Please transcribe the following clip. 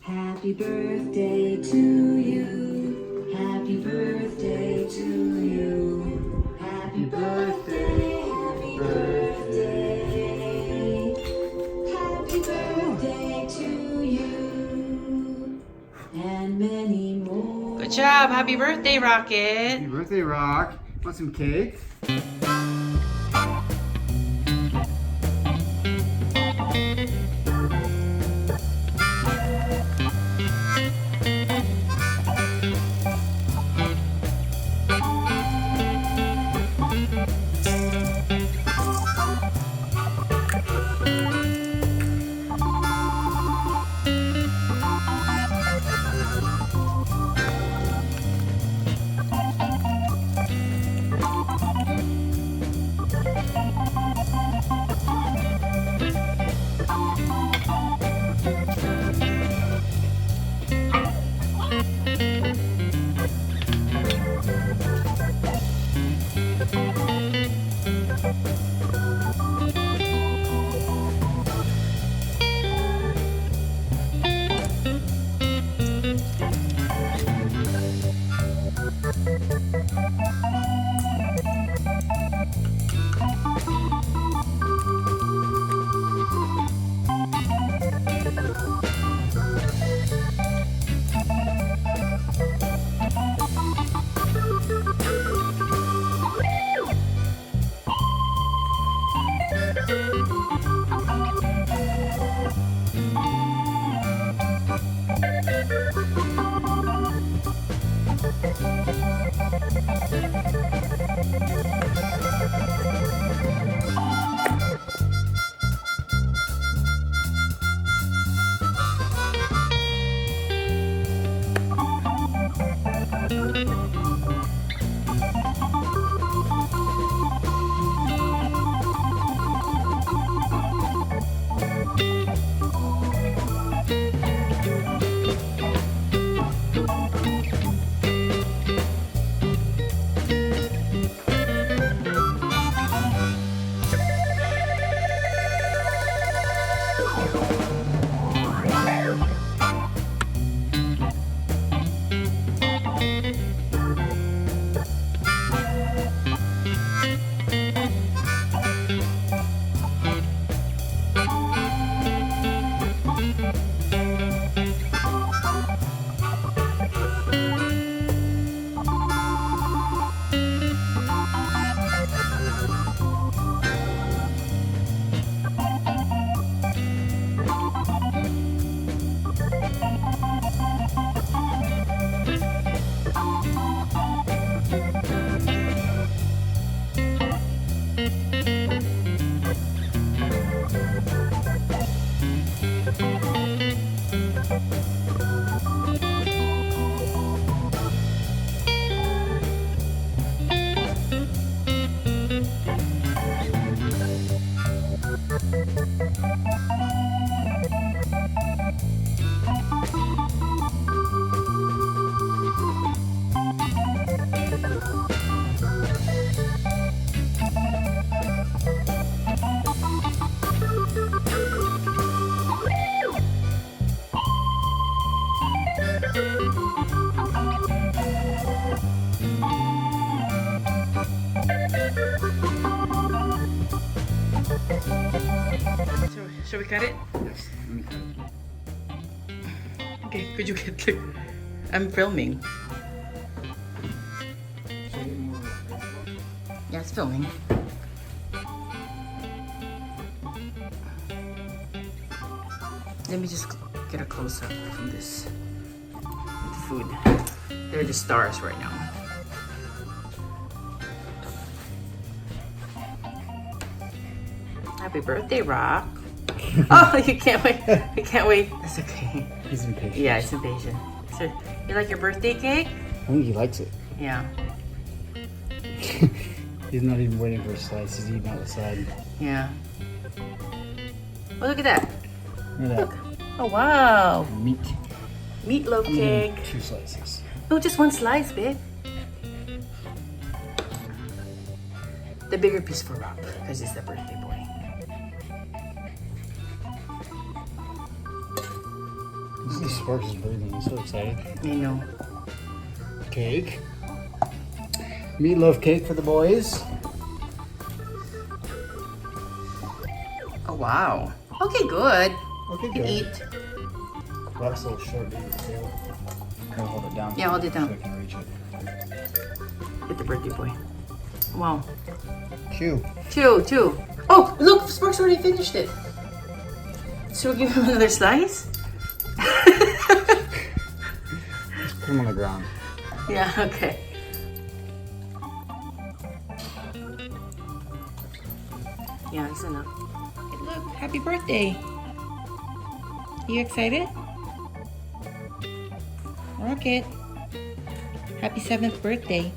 Happy birthday to you. Happy birthday to you. Happy birthday, happy birthday. Happy birthday to you. And many more. Good job. Happy birthday, Rocket. Happy birthday, Rock. Want some cake? Shall we cut it? Yes. Let me cut it. Okay, could you get the... I'm filming. Yeah, it's filming. Let me just get a close-up from this with the food. They're the stars right now. Happy birthday, Rock. Oh, you can't wait. You can't wait. That's okay. He's impatient. Yeah, it's impatient. So, you like your birthday cake? I think he likes it. Yeah. He's not even waiting for a slice. He's eating outside. Yeah. Oh, look at that. Look at that. Oh, wow. Meat. Meatloaf I'm gonna cake. do 2 slices. No, just 1 slice, babe. The bigger piece for Rob, because he's the birthday boy. Sparks is breathing. He's so excited. I know. Cake. Meatloaf cake for the boys. Oh wow. Okay, good. Okay, You can good. eat. That's a little short, baby. Gotta hold it down. Yeah, hold it down. So I can reach it. Get the birthday boy. Wow. Chew. Two. Oh, look, Sparks already finished it. Should we give him another slice? Put him on the ground. Yeah, okay. Yeah, it's enough. Hey, look, happy birthday. You excited? Rocket. Happy 7th birthday.